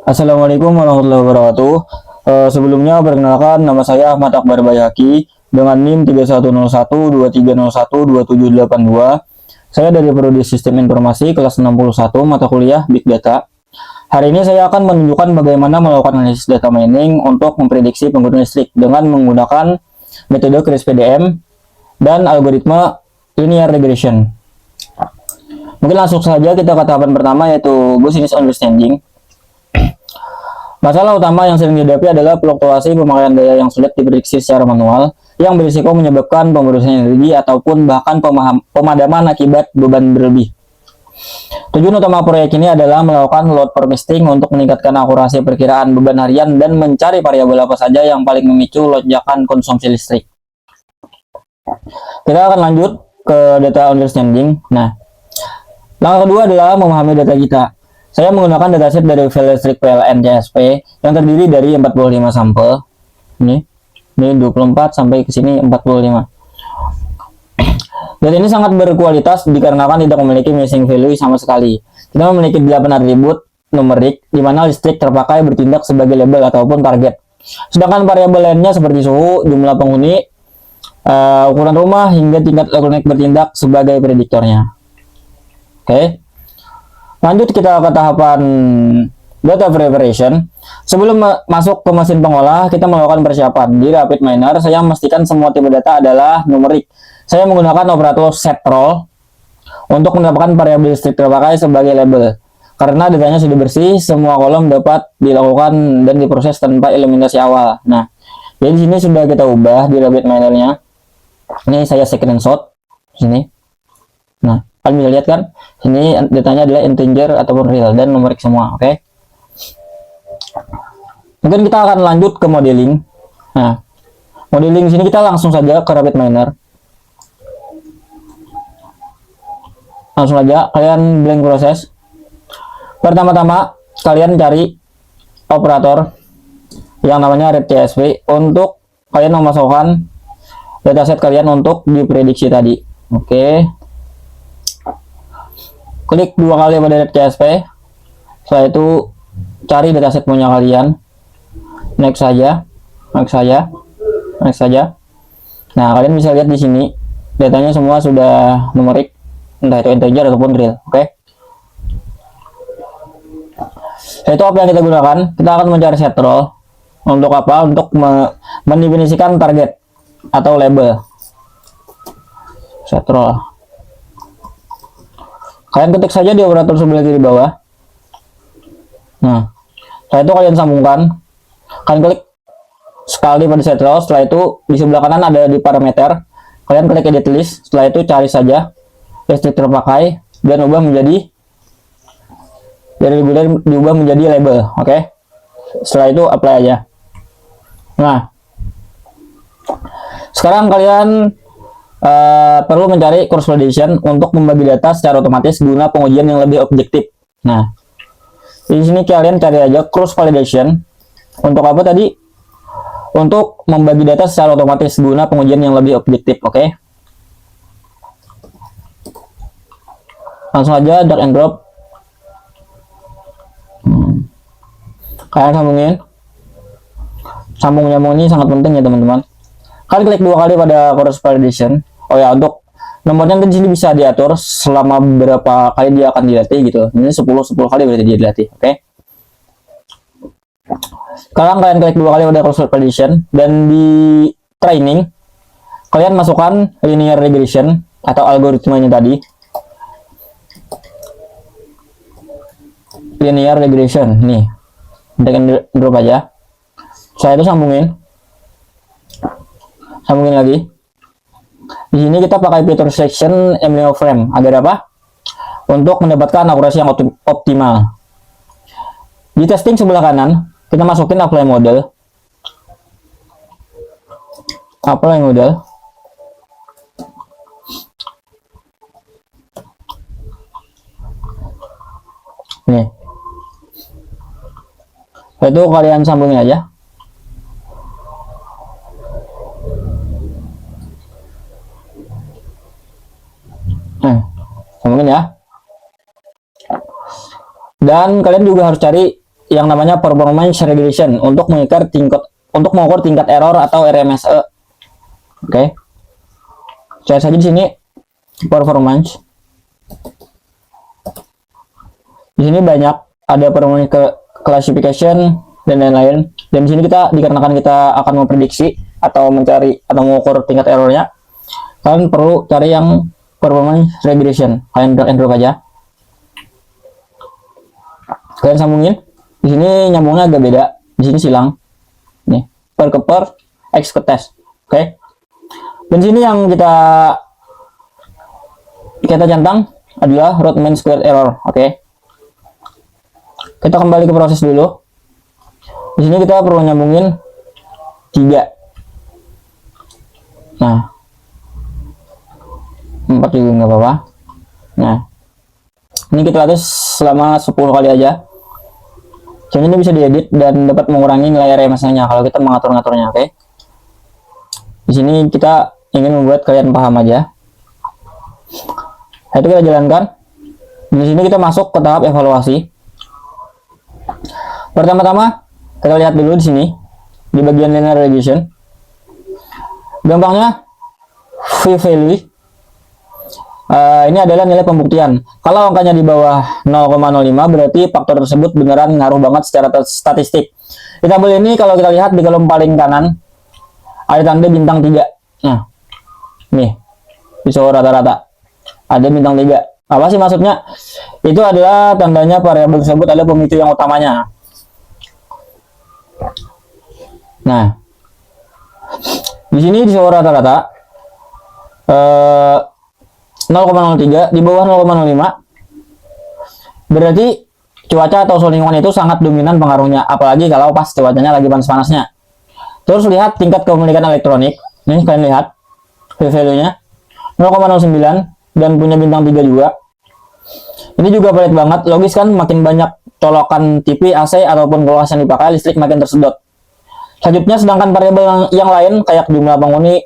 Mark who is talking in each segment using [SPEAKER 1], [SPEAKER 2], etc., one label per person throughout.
[SPEAKER 1] Assalamualaikum warahmatullahi wabarakatuh. Sebelumnya perkenalkan nama saya Ahmad Akbar Bayhaqi dengan NIM 310123012782. Saya dari Prodi Sistem Informasi kelas 61 mata kuliah Big Data. Hari ini saya akan menunjukkan bagaimana melakukan analisis data mining untuk memprediksi penggunaan listrik dengan menggunakan metode CRISP-DM dan algoritma linear regression. Mungkin langsung saja kita ke tahapan pertama, yaitu business understanding. Masalah utama yang sering dihadapi adalah fluktuasi pemakaian daya yang sulit diprediksi secara manual, yang berisiko menyebabkan pemborosan energi ataupun bahkan pemadaman akibat beban berlebih. Tujuan utama proyek ini adalah melakukan load forecasting untuk meningkatkan akurasi perkiraan beban harian dan mencari variabel apa saja yang paling memicu lonjakan konsumsi listrik. Kita akan lanjut ke data understanding. Nah, langkah kedua adalah memahami data kita. Saya menggunakan dataset dari file listrik PLN CSP yang terdiri dari 45 sampel. Ini 24 sampai ke sini 45. Data ini sangat berkualitas dikarenakan tidak memiliki missing value sama sekali. Kita memiliki 8 atribut numerik di mana listrik terpakai bertindak sebagai label ataupun target. Sedangkan variabel lainnya seperti suhu, jumlah penghuni, ukuran rumah hingga tingkat elektronik bertindak sebagai prediktornya. Oke. Lanjut kita ke tahapan data preparation. Sebelum masuk ke mesin pengolah, kita melakukan persiapan. Di RapidMiner, saya memastikan semua tipe data adalah numerik. Saya menggunakan operator setroll untuk mendapatkan variabel listrik terpakai sebagai label. Karena datanya sudah bersih, semua kolom dapat dilakukan dan diproses tanpa eliminasi awal. Nah, jadi sini sudah kita ubah di RapidMiner-nya. Ini saya screenshot sini. Nah, kalian bisa lihat kan, sini datanya adalah integer ataupun real dan numerik semua. Oke. Mungkin kita akan lanjut ke modeling. Nah, modeling sini kita langsung saja ke RapidMiner. Langsung aja kalian blank proses. Pertama-tama kalian cari operator yang namanya read.csv untuk kalian memasukkan dataset kalian untuk diprediksi tadi. Oke. Klik 2 kali pada CSP. Setelah itu cari dataset punya kalian. Next saja. Nah, kalian bisa lihat di sini datanya semua sudah numerik, entah itu integer ataupun real. Oke. Itu apa yang kita gunakan? Kita akan mencari setroll. Untuk apa? Untuk mendefinisikan target atau label. Setroll. Kalian ketik saja di operator sebelah kiri bawah. Nah, setelah itu kalian sambungkan. Kalian klik sekali pada setroll. Setelah itu di sebelah kanan ada di parameter. Kalian klik edit list. Setelah itu cari saja listrik terpakai dan ubah menjadi diubah menjadi label. Oke. Setelah itu apply aja. Nah, sekarang kalian perlu mencari cross validation untuk membagi data secara otomatis guna pengujian yang lebih objektif. Nah, di sini kalian cari aja cross validation. Untuk apa tadi? Untuk membagi data secara otomatis guna pengujian yang lebih objektif. Oke. Langsung aja drag and drop. Kalian sambungin. Sambung-nyambung ini sangat penting ya teman-teman. Kalian klik 2 kali pada cross validation. Oh ya, untuk nomornya di sini bisa diatur selama berapa kali dia akan dilatih gitu. Ini 10 kali berarti dia dilatih. Oke. Sekarang kalian klik 2 kali pada cross validation dan di training kalian masukkan linear regression atau algoritmanya tadi. Linear regression nih. Dengan drop aja. Saya itu sambungin lagi. Di sini kita pakai fitur section MNO frame agar apa? Untuk mendapatkan akurasi yang optimal. Di testing sebelah kanan, kita masukin apply model. Nih. Itu kalian sambungin aja. Sambungin ya. Dan kalian juga harus cari yang namanya performance regression untuk mengukur tingkat error atau RMSE. Oke. Saya saja di sini performance. Di sini banyak ada performance classification dan lain-lain. Dan di sini dikarenakan kita akan memprediksi atau mencari atau mengukur tingkat errornya, kalian perlu cari yang performance regression. Kalian drag and drop aja. Kalian sambungin. Di sini nyambungnya agak beda. Di sini silang. Nih, per ke per, x ke test. Oke. Dan sini yang kita centang adalah root mean square error. Oke. Kita kembali ke proses dulu. Di sini kita perlu nyambungin 3. Nah, 4 juga nggak apa-apa. Nah, ini kita latih selama 10 kali aja. Jadi ini bisa diedit dan dapat mengurangi nilai RMS-nya kalau kita mengatur-ngaturnya. Oke. Di sini kita ingin membuat kalian paham aja. Itu kita jalankan. Di sini kita masuk ke tahap evaluasi. Pertama-tama kita lihat dulu di sini di bagian linear regression. Gampangnya p-value ini adalah nilai pembuktian. Kalau angkanya di bawah 0,05 berarti faktor tersebut beneran ngaruh banget secara statistik. Di tabel ini kalau kita lihat di kolom paling kanan ada tanda bintang 3. Nah, nih bisa rata-rata ada bintang 3. Apa sih maksudnya? Itu adalah tandanya variabel tersebut ada pemicu yang utamanya. Nah, di sini di rata-rata 0,03 di bawah 0,05 berarti cuaca atau suhu lingkungan itu sangat dominan pengaruhnya, apalagi kalau pas cuacanya lagi panas-panasnya. Terus lihat tingkat kepemilikan elektronik. Ini kalian lihat p-value-nya 0,09 dan punya bintang 3 juga. Ini juga pelit banget. Logis kan, makin banyak colokan TV, AC ataupun kulkas yang dipakai, listrik makin tersedot. Selanjutnya, sedangkan variabel yang lain kayak jumlah penghuni,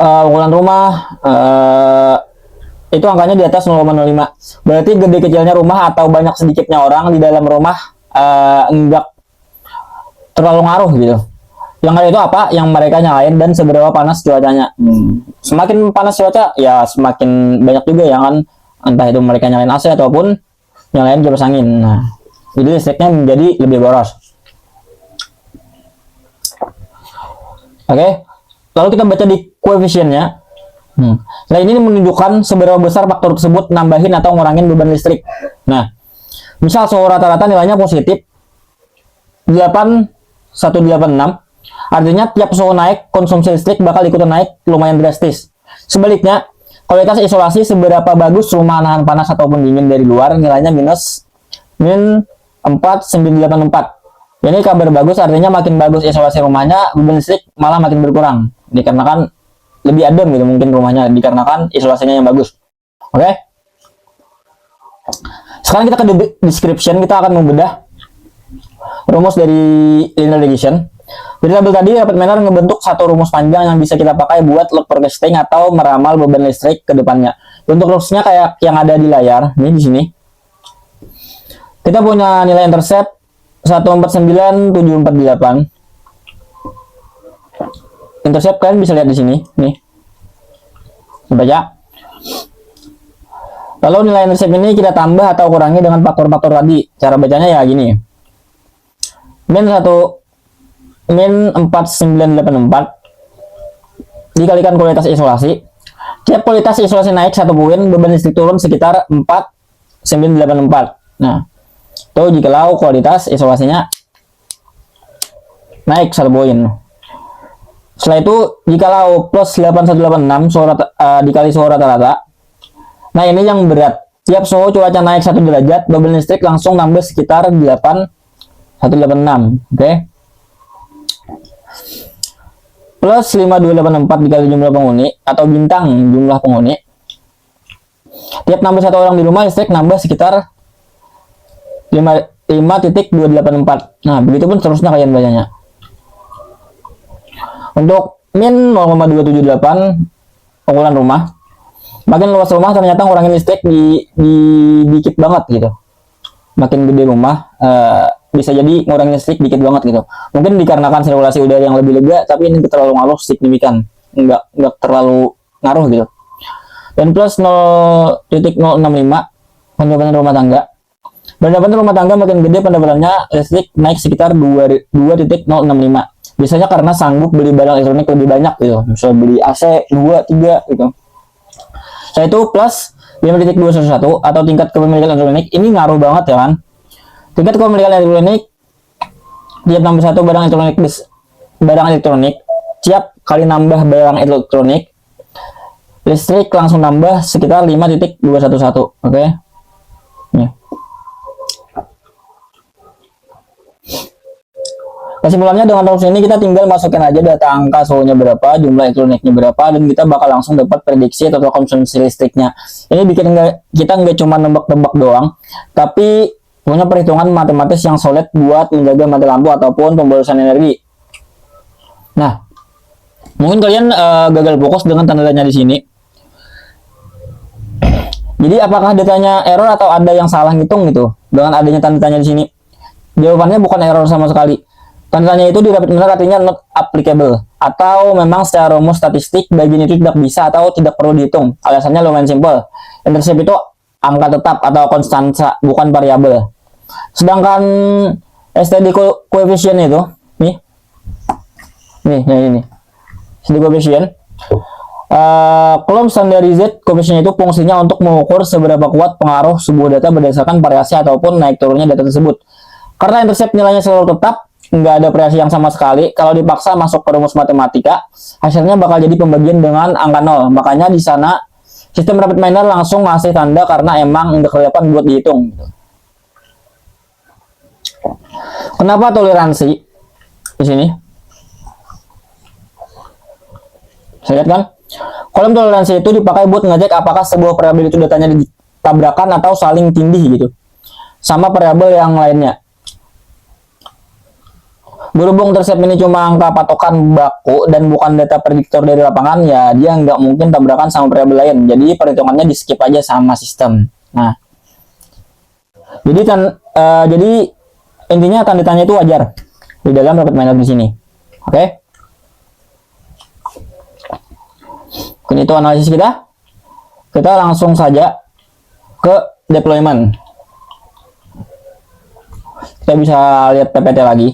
[SPEAKER 1] ukuran rumah, itu angkanya di atas 0,05. Berarti gede kecilnya rumah atau banyak sedikitnya orang di dalam rumah enggak terlalu ngaruh gitu. Yang ada itu apa? Yang mereka nyalain dan seberapa panas cuacanya. Semakin panas cuaca, ya semakin banyak juga yang kan, entah itu mereka nyalain AC ataupun nyalain kipas angin. Nah, jadi listriknya menjadi lebih boros. Oke. Lalu kita baca di koefisiennya. Nah, ini menunjukkan seberapa besar faktor tersebut nambahin atau ngurangin beban listrik. Nah, misal suhu rata-rata nilainya positif 8186, artinya tiap suhu naik, konsumsi listrik bakal ikutan naik lumayan drastis. Sebaliknya, kualitas isolasi seberapa bagus rumah nahan panas ataupun dingin dari luar, nilainya min 4984. Ini kabar bagus, artinya makin bagus isolasi rumahnya, beban listrik malah makin berkurang. Dikarenakan lebih adem gitu mungkin rumahnya, dikarenakan isolasinya yang bagus. Oke. Sekarang kita ke description, kita akan membedah rumus dari linear regression. Dari tabel tadi, Rapid Manner ngebentuk satu rumus panjang yang bisa kita pakai buat load forecasting atau meramal beban listrik ke depannya. Bentuk rumusnya kayak yang ada di layar, ini di sini. Kita punya nilai intercept 149748. Intercept kalian bisa lihat di sini, nih. Baca. Lalu nilai intercept ini kita tambah atau kurangi dengan faktor-faktor tadi. Cara bacanya ya gini. Min 4984 dikalikan kualitas isolasi. Tiap kualitas isolasi naik 1 poin, beban listrik turun sekitar 4984. Nah, itu jikalau kualitas isolasinya naik 1 poin. Setelah itu, jikalau plus 8186 dikali suhu rata-rata. Nah, ini yang berat. Tiap suhu cuaca naik 1 derajat, beban listrik langsung nambah sekitar 8186. Oke. Plus 5284 dikali jumlah penghuni atau bintang jumlah penghuni. Tiap nambah 1 orang di rumah, listrik nambah sekitar 5,284. Nah, begitu pun seterusnya kalian bacanya. Untuk min 0,278 ukuran rumah. Makin luas rumah ternyata ngurangin listrik di dikit banget gitu. Makin gede rumah bisa jadi ngurangin listrik dikit banget gitu. Mungkin dikarenakan sirkulasi udara yang lebih lega, tapi ini terlalu ngaruh signifikan, nggak terlalu ngaruh gitu. Dan plus 0,065 pendapatan rumah tangga. Pendapatan rumah tangga makin gede pendapatannya listrik naik sekitar 2,065. Biasanya karena sanggup beli barang elektronik lebih banyak gitu. Misalnya beli AC 2, 3 gitu. Saya itu plus 5,211 atau tingkat kepemilikan elektronik ini ngaruh banget ya kan. Tingkat kepemilikan elektronik tiap nambah satu barang elektronik siap kali nambah barang elektronik listrik langsung nambah sekitar 5,211. Oke. Nih. Kesimpulannya dengan rumus ini kita tinggal masukin aja data angka suhunya berapa, jumlah elektroniknya berapa, dan kita bakal langsung dapat prediksi total konsumsi listriknya. Ini bikin kita nggak cuma nebak-nebak doang, tapi punya perhitungan matematis yang solid buat menjaga mati lampu ataupun pemborosan energi. Nah, mungkin kalian gagal fokus dengan tanda tanya di sini. Jadi apakah datanya error atau ada yang salah ngitung gitu dengan adanya tanda tanya di sini? Jawabannya bukan error sama sekali. Tanda tanya itu di rapid miner artinya not applicable, atau memang secara rumus statistik bagian itu tidak bisa atau tidak perlu dihitung. Alasannya lumayan simpel. Intercept itu angka tetap atau konstanta, bukan variabel. Sedangkan steady coefficient itu, nih ini steady coefficient. Coulomb standardized coefficient itu fungsinya untuk mengukur seberapa kuat pengaruh sebuah data berdasarkan variasi ataupun naik turunnya data tersebut. Karena intercept nilainya selalu tetap, nggak ada variasi yang sama sekali. Kalau dipaksa masuk ke rumus matematika, hasilnya bakal jadi pembagian dengan angka 0. Makanya di sana sistem rapid miner langsung ngasih tanda karena emang nggak kelihatan buat dihitung. Kenapa toleransi di sini? Saya lihat kan? Kolom toleransi itu dipakai buat ngecek apakah sebuah variabel itu datanya ditabrakan atau saling tindih gitu sama variabel yang lainnya. Berhubung intercept ini cuma angka patokan baku dan bukan data prediktor dari lapangan, ya dia nggak mungkin tabrakan sama variabel lain. Jadi perhitungannya di skip aja sama sistem. Nah, jadi intinya tanda tanya itu wajar di dalam rapid miner di sini. Oke? Mungkin itu analisis kita. Kita langsung saja ke deployment. Kita bisa lihat PPT lagi.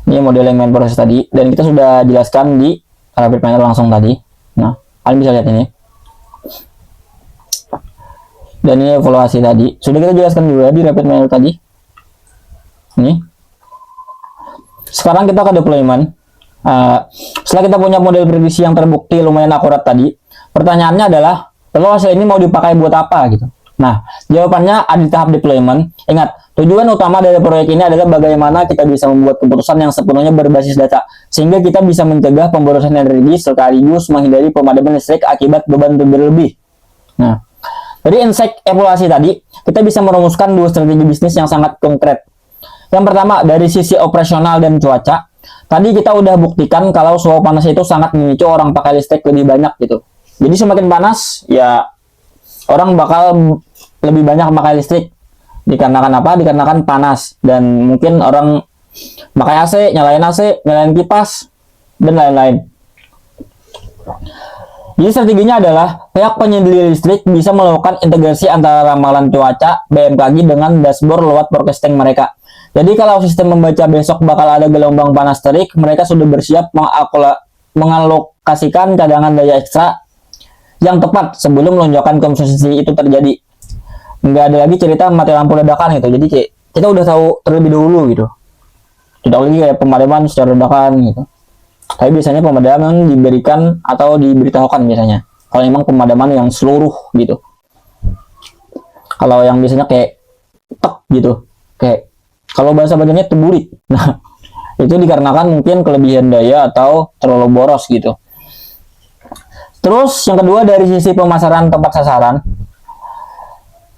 [SPEAKER 1] Ini model yang main proses tadi, dan kita sudah jelaskan di rapid miner langsung tadi. Nah, kalian bisa lihat ini. Dan ini evaluasi tadi. Sudah kita jelaskan juga di rapid miner tadi. Ini. Sekarang kita ke deployment. Setelah kita punya model prediksi yang terbukti lumayan akurat tadi, pertanyaannya adalah, lalu hasil ini mau dipakai buat apa gitu? Nah, jawabannya ada di tahap deployment. Ingat, tujuan utama dari proyek ini adalah bagaimana kita bisa membuat keputusan yang sepenuhnya berbasis data, sehingga kita bisa mencegah pemborosan energi sekaligus menghindari pemadaman listrik akibat beban berlebih. Nah, dari insight evaluasi tadi, kita bisa merumuskan dua strategi bisnis yang sangat konkret. Yang pertama, dari sisi operasional dan cuaca. Tadi kita udah buktikan kalau suhu panas itu sangat memicu orang pakai listrik lebih banyak gitu. Jadi semakin panas, ya orang bakal lebih banyak memakai listrik. Dikarenakan apa? Dikarenakan panas. Dan mungkin orang pakai AC, nyalain kipas, dan lain-lain. Jadi strateginya adalah pihak penyedia listrik bisa melakukan integrasi antara ramalan cuaca BMKG dengan dashboard lewat forecasting mereka. Jadi kalau sistem membaca besok bakal ada gelombang panas terik, mereka sudah bersiap mengalokasikan cadangan daya ekstra yang tepat sebelum lonjakan konsumsi itu terjadi. Nggak ada lagi cerita mati lampu dadakan gitu. Jadi kita udah tahu terlebih dahulu gitu. Tidak lagi kayak pemadaman secara dadakan gitu. Tapi biasanya pemadaman diberikan atau diberitahukan biasanya. Kalau memang pemadaman yang seluruh gitu. Kalau yang biasanya kayak tek gitu, kayak kalau bahasa bagiannya teburit. Nah, itu dikarenakan mungkin kelebihan daya atau terlalu boros gitu. Terus yang kedua dari sisi pemasaran tempat sasaran.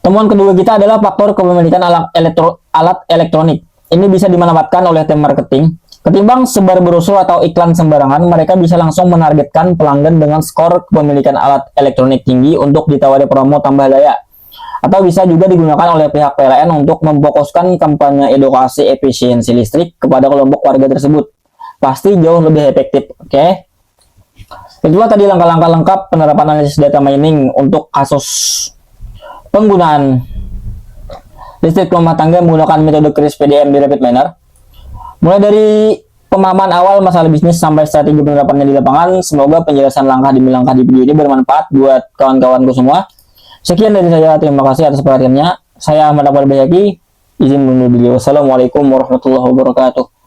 [SPEAKER 1] Temuan kedua kita adalah faktor kepemilikan alat elektronik. Ini bisa dimanfaatkan oleh tim marketing Ketimbang sebar brosur atau iklan sembarangan, mereka bisa langsung menargetkan pelanggan dengan skor kepemilikan alat elektronik tinggi untuk ditawari promo tambah daya. Atau bisa juga digunakan oleh pihak PLN untuk memfokuskan kampanye edukasi efisiensi listrik kepada kelompok warga tersebut. Pasti jauh lebih efektif, oke? Itulah tadi langkah-langkah lengkap penerapan analisis data mining untuk kasus penggunaan listrik rumah tangga menggunakan metode kris PDM di Rapid Miner. Mulai dari pemahaman awal masalah bisnis sampai strategi penerapannya di lapangan, semoga penjelasan langkah demi langkah di video ini bermanfaat buat kawan-kawanku semua. Sekian dari saya, terima kasih atas perhatiannya. Saya Ahmad Akbar Bayaki, izin undur diri. Wassalamualaikum warahmatullahi wabarakatuh.